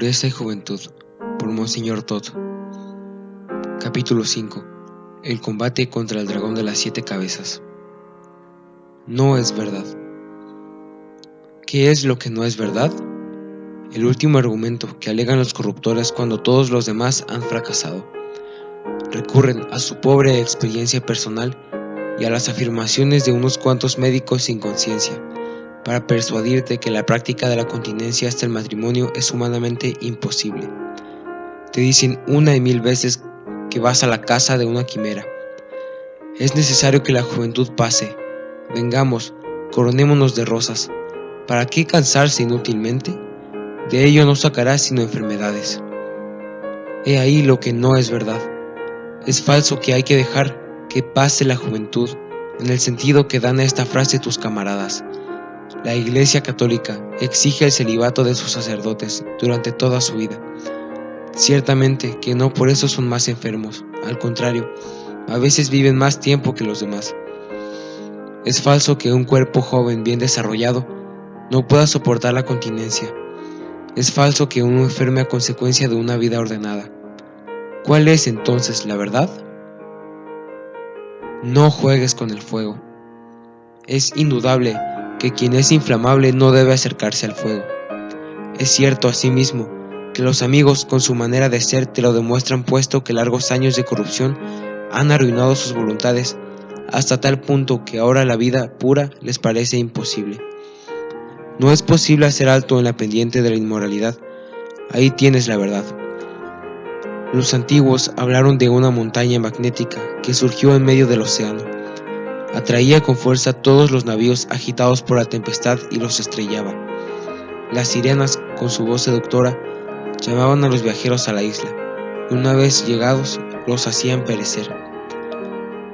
Pureza y Juventud, por Monseñor Todd. Capítulo 5. El combate contra el dragón de las 7 cabezas. No es verdad. ¿Qué es lo que no es verdad? El último argumento que alegan los corruptores cuando todos los demás han fracasado. Recurren a su pobre experiencia personal y a las afirmaciones de unos cuantos médicos sin conciencia para persuadirte que la práctica de la continencia hasta el matrimonio es humanamente imposible. Te dicen una y mil veces que vas a la casa de una quimera. Es necesario que la juventud pase. Vengamos, coronémonos de rosas. ¿Para qué cansarse inútilmente? De ello no sacarás sino enfermedades. He ahí lo que no es verdad. Es falso que hay que dejar que pase la juventud, en el sentido que dan a esta frase tus camaradas. La Iglesia Católica exige el celibato de sus sacerdotes durante toda su vida. Ciertamente que no por eso son más enfermos, al contrario, a veces viven más tiempo que los demás. Es falso que un cuerpo joven bien desarrollado no pueda soportar la continencia. Es falso que uno enferme a consecuencia de una vida ordenada. ¿Cuál es entonces la verdad? No juegues con el fuego. Es indudable que quien es inflamable no debe acercarse al fuego. Es cierto asimismo que los amigos con su manera de ser te lo demuestran, puesto que largos años de corrupción han arruinado sus voluntades hasta tal punto que ahora la vida pura les parece imposible. No es posible hacer alto en la pendiente de la inmoralidad. Ahí tienes la verdad. Los antiguos hablaron de una montaña magnética que surgió en medio del océano. Atraía con fuerza todos los navíos agitados por la tempestad y los estrellaba. Las sirenas, con su voz seductora, llamaban a los viajeros a la isla, y una vez llegados, los hacían perecer.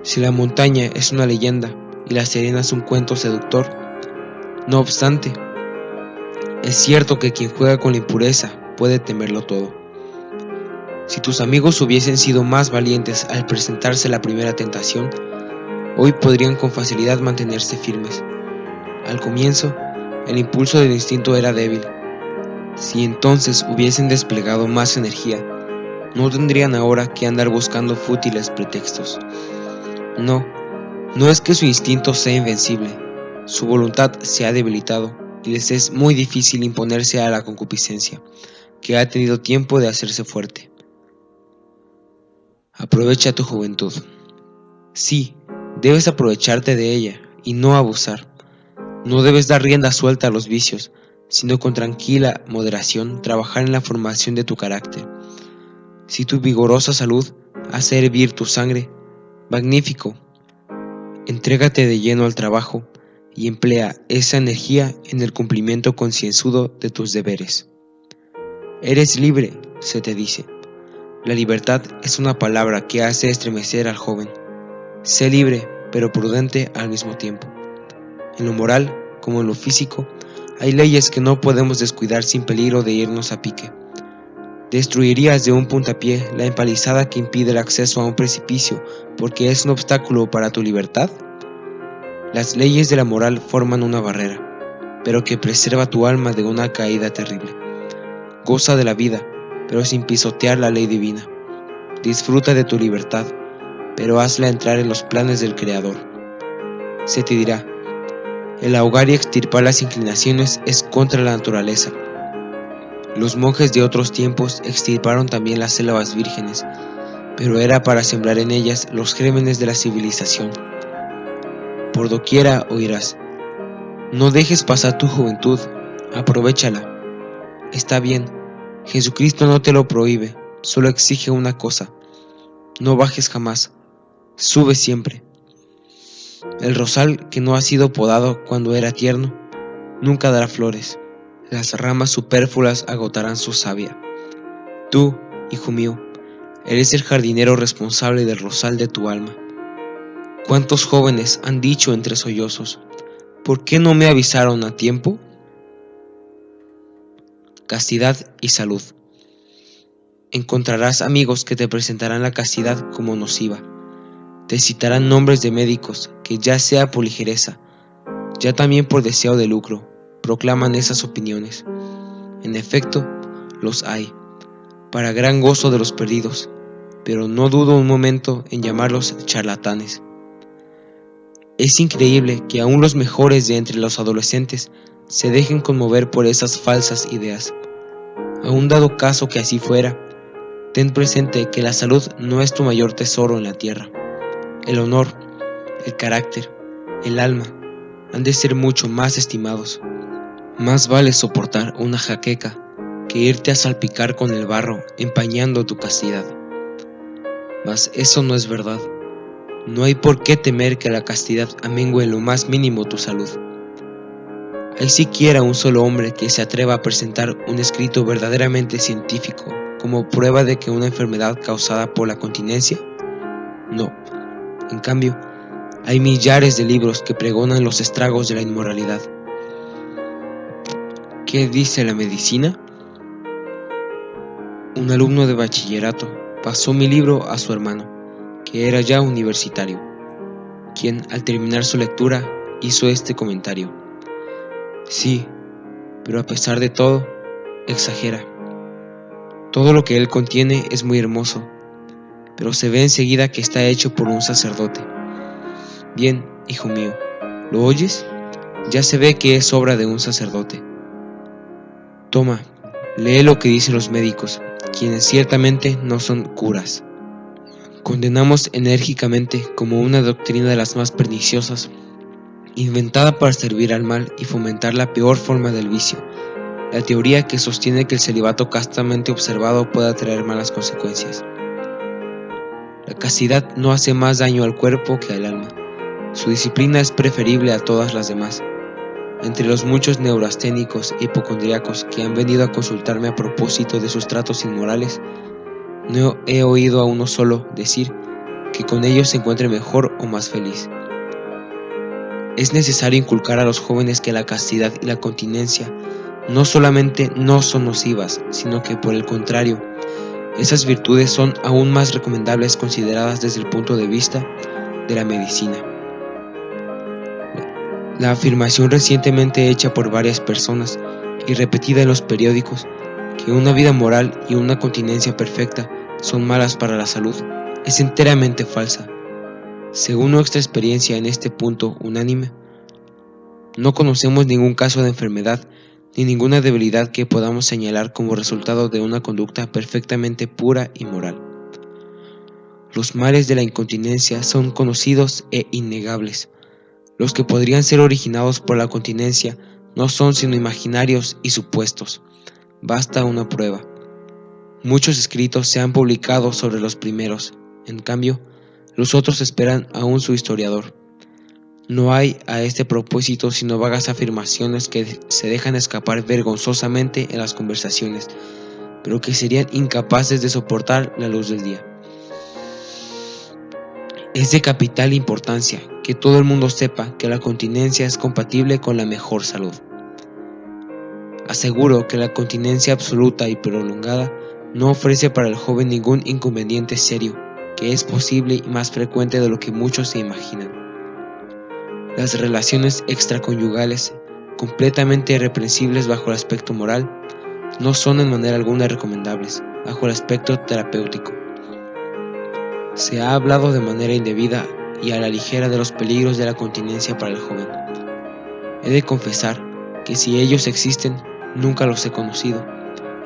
Si la montaña es una leyenda y las sirenas un cuento seductor, no obstante, es cierto que quien juega con la impureza puede temerlo todo. Si tus amigos hubiesen sido más valientes al presentarse la primera tentación, hoy podrían con facilidad mantenerse firmes. Al comienzo, el impulso del instinto era débil. Si entonces hubiesen desplegado más energía, no tendrían ahora que andar buscando fútiles pretextos. No es que su instinto sea invencible, su voluntad se ha debilitado y les es muy difícil imponerse a la concupiscencia, que ha tenido tiempo de hacerse fuerte. Aprovecha tu juventud. Sí, debes aprovecharte de ella y no abusar. No debes dar rienda suelta a los vicios, sino con tranquila moderación trabajar en la formación de tu carácter. Si tu vigorosa salud hace hervir tu sangre, magnífico. Entrégate de lleno al trabajo y emplea esa energía en el cumplimiento concienzudo de tus deberes. Eres libre, se te dice. La libertad es una palabra que hace estremecer al joven. Sé libre, pero prudente al mismo tiempo. En lo moral, como en lo físico, hay leyes que no podemos descuidar sin peligro de irnos a pique. ¿Destruirías de un puntapié la empalizada que impide el acceso a un precipicio porque es un obstáculo para tu libertad? Las leyes de la moral forman una barrera, pero que preserva tu alma de una caída terrible. Goza de la vida, pero sin pisotear la ley divina. Disfruta de tu libertad, pero hazla entrar en los planes del Creador. Se te dirá: el ahogar y extirpar las inclinaciones es contra la naturaleza. Los monjes de otros tiempos extirparon también las selvas vírgenes, pero era para sembrar en ellas los gérmenes de la civilización. Por doquiera oirás: no dejes pasar tu juventud, aprovéchala. Está bien, Jesucristo no te lo prohíbe, solo exige una cosa: no bajes jamás, sube siempre. El rosal que no ha sido podado cuando era tierno, nunca dará flores. Las ramas superfluas agotarán su savia. Tú, hijo mío, eres el jardinero responsable del rosal de tu alma. ¿Cuántos jóvenes han dicho entre sollozos: ¿por qué no me avisaron a tiempo? Castidad y salud. Encontrarás amigos que te presentarán la castidad como nociva. Te citarán nombres de médicos que, ya sea por ligereza, ya también por deseo de lucro, proclaman esas opiniones. En efecto, los hay, para gran gozo de los perdidos, pero no dudo un momento en llamarlos charlatanes. Es increíble que aún los mejores de entre los adolescentes se dejen conmover por esas falsas ideas. Aún dado caso que así fuera, ten presente que la salud no es tu mayor tesoro en la tierra. El honor, el carácter, el alma han de ser mucho más estimados. Más vale soportar una jaqueca que irte a salpicar con el barro empañando tu castidad. Mas eso no es verdad. No hay por qué temer que la castidad amengüe en lo más mínimo tu salud. ¿Hay siquiera un solo hombre que se atreva a presentar un escrito verdaderamente científico como prueba de que una enfermedad causada por la continencia? No. En cambio, hay millares de libros que pregonan los estragos de la inmoralidad. ¿Qué dice la medicina? Un alumno de bachillerato pasó mi libro a su hermano, que era ya universitario, quien, al terminar su lectura, hizo este comentario: sí, pero a pesar de todo, exagera. Todo lo que él contiene es muy hermoso, pero se ve enseguida que está hecho por un sacerdote. Bien, hijo mío, ¿lo oyes? Ya se ve que es obra de un sacerdote. Toma, lee lo que dicen los médicos, quienes ciertamente no son curas. Condenamos enérgicamente como una doctrina de las más perniciosas, inventada para servir al mal y fomentar la peor forma del vicio, la teoría que sostiene que el celibato castamente observado puede traer malas consecuencias. La castidad no hace más daño al cuerpo que al alma. Su disciplina es preferible a todas las demás. Entre los muchos neurasténicos e hipocondríacos que han venido a consultarme a propósito de sus tratos inmorales, no he oído a uno solo decir que con ellos se encuentre mejor o más feliz. Es necesario inculcar a los jóvenes que la castidad y la continencia no solamente no son nocivas, sino que por el contrario, esas virtudes son aún más recomendables consideradas desde el punto de vista de la medicina. La afirmación recientemente hecha por varias personas y repetida en los periódicos, que una vida moral y una continencia perfecta son malas para la salud, es enteramente falsa. Según nuestra experiencia en este punto unánime, no conocemos ningún caso de enfermedad ni ninguna debilidad que podamos señalar como resultado de una conducta perfectamente pura y moral. Los males de la incontinencia son conocidos e innegables. Los que podrían ser originados por la continencia no son sino imaginarios y supuestos. Basta una prueba. Muchos escritos se han publicado sobre los primeros, en cambio, los otros esperan aún su historiador. No hay a este propósito sino vagas afirmaciones que se dejan escapar vergonzosamente en las conversaciones, pero que serían incapaces de soportar la luz del día. Es de capital importancia que todo el mundo sepa que la continencia es compatible con la mejor salud. Aseguro que la continencia absoluta y prolongada no ofrece para el joven ningún inconveniente serio, que es posible y más frecuente de lo que muchos se imaginan. Las relaciones extraconyugales, completamente irreprensibles bajo el aspecto moral, no son en manera alguna recomendables bajo el aspecto terapéutico. Se ha hablado de manera indebida y a la ligera de los peligros de la continencia para el joven. He de confesar que si ellos existen, nunca los he conocido,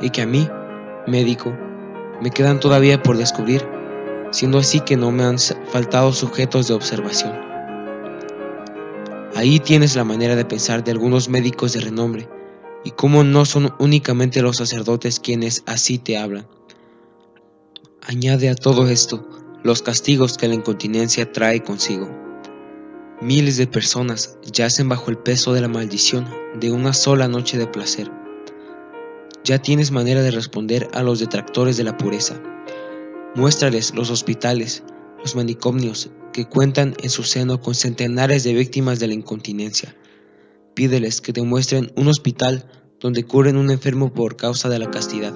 y que a mí, médico, me quedan todavía por descubrir, siendo así que no me han faltado sujetos de observación. Ahí tienes la manera de pensar de algunos médicos de renombre, y cómo no son únicamente los sacerdotes quienes así te hablan. Añade a todo esto los castigos que la incontinencia trae consigo. Miles de personas yacen bajo el peso de la maldición de una sola noche de placer. Ya tienes manera de responder a los detractores de la pureza. Muéstrales los hospitales, los manicomios que cuentan en su seno con centenares de víctimas de la incontinencia. Pídeles que te muestren un hospital donde curen un enfermo por causa de la castidad.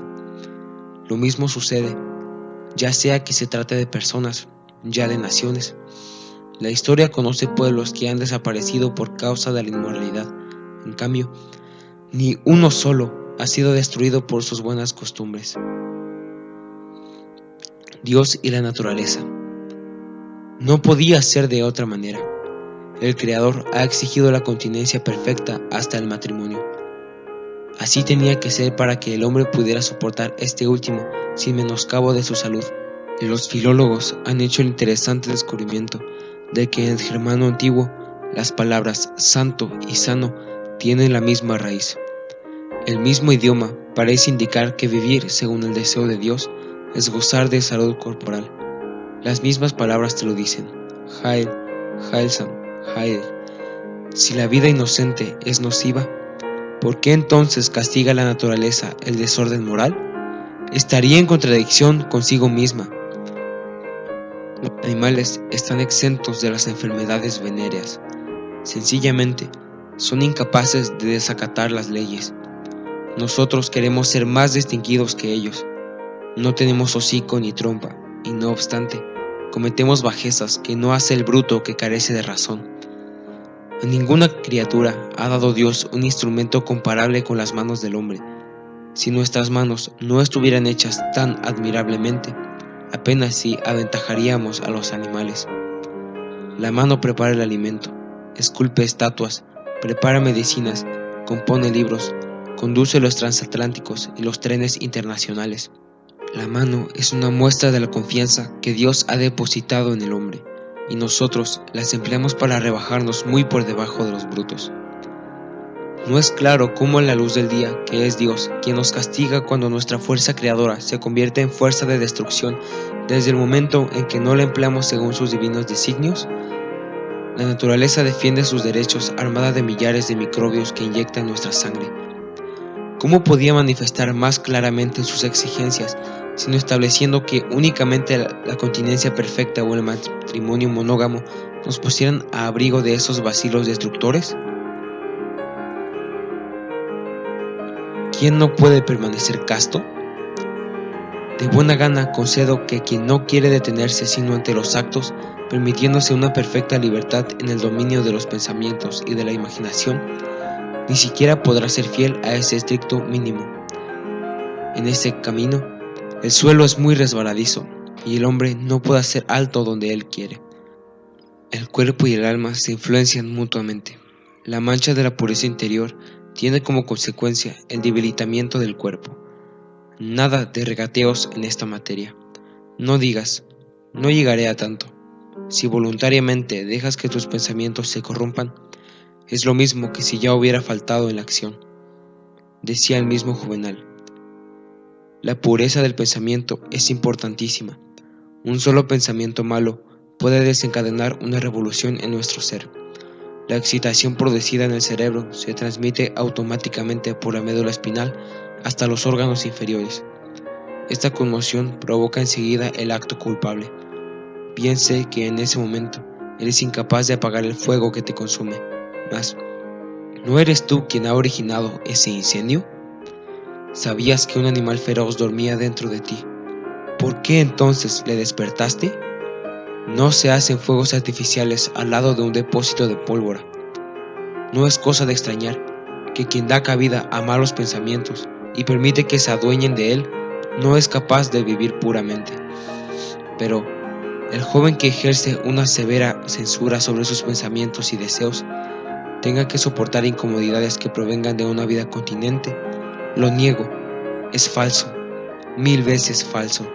Lo mismo sucede, ya sea que se trate de personas, ya de naciones. La historia conoce pueblos que han desaparecido por causa de la inmoralidad. En cambio, ni uno solo ha sido destruido por sus buenas costumbres. Dios y la naturaleza. No podía ser de otra manera. El Creador ha exigido la continencia perfecta hasta el matrimonio. Así tenía que ser para que el hombre pudiera soportar este último sin menoscabo de su salud. Los filólogos han hecho el interesante descubrimiento de que en el germano antiguo las palabras santo y sano tienen la misma raíz. El mismo idioma parece indicar que vivir según el deseo de Dios es gozar de salud corporal. Las mismas palabras te lo dicen: Heil, Heilsam, Heil. Si la vida inocente es nociva, ¿por qué entonces castiga la naturaleza el desorden moral? Estaría en contradicción consigo misma. Los animales están exentos de las enfermedades venéreas. Sencillamente, son incapaces de desacatar las leyes. Nosotros queremos ser más distinguidos que ellos. No tenemos hocico ni trompa, y no obstante, cometemos bajezas que no hace el bruto que carece de razón. A ninguna criatura ha dado Dios un instrumento comparable con las manos del hombre. Si nuestras manos no estuvieran hechas tan admirablemente, apenas si aventajaríamos a los animales. La mano prepara el alimento, esculpe estatuas, prepara medicinas, compone libros, conduce los transatlánticos y los trenes internacionales. La mano es una muestra de la confianza que Dios ha depositado en el hombre, y nosotros las empleamos para rebajarnos muy por debajo de los brutos. No es claro cómo la luz del día, que es Dios, quien nos castiga cuando nuestra fuerza creadora se convierte en fuerza de destrucción desde el momento en que no la empleamos según sus divinos designios. La naturaleza defiende sus derechos armada de millares de microbios que inyectan nuestra sangre. ¿Cómo podía manifestar más claramente sus exigencias, sino estableciendo que únicamente la continencia perfecta o el matrimonio monógamo nos pusieran a abrigo de esos bacilos destructores? ¿Quién no puede permanecer casto? De buena gana concedo que quien no quiere detenerse sino ante los actos, permitiéndose una perfecta libertad en el dominio de los pensamientos y de la imaginación, ni siquiera podrá ser fiel a ese estricto mínimo. En ese camino, el suelo es muy resbaladizo, y el hombre no puede hacer alto donde él quiere. El cuerpo y el alma se influencian mutuamente. La mancha de la pureza interior tiene como consecuencia el debilitamiento del cuerpo. Nada de regateos en esta materia. No digas, no llegaré a tanto. Si voluntariamente dejas que tus pensamientos se corrompan, es lo mismo que si ya hubiera faltado en la acción. Decía el mismo Juvenal: la pureza del pensamiento es importantísima. Un solo pensamiento malo puede desencadenar una revolución en nuestro ser. La excitación producida en el cerebro se transmite automáticamente por la médula espinal hasta los órganos inferiores. Esta conmoción provoca enseguida el acto culpable. Bien sé que en ese momento eres incapaz de apagar el fuego que te consume, mas ¿no eres tú quien ha originado ese incendio? ¿Sabías que un animal feroz dormía dentro de ti? ¿Por qué entonces le despertaste? No se hacen fuegos artificiales al lado de un depósito de pólvora. No es cosa de extrañar que quien da cabida a malos pensamientos y permite que se adueñen de él, no es capaz de vivir puramente. Pero el joven que ejerce una severa censura sobre sus pensamientos y deseos, tenga que soportar incomodidades que provengan de una vida continente, lo niego, es falso, 1000 veces falso.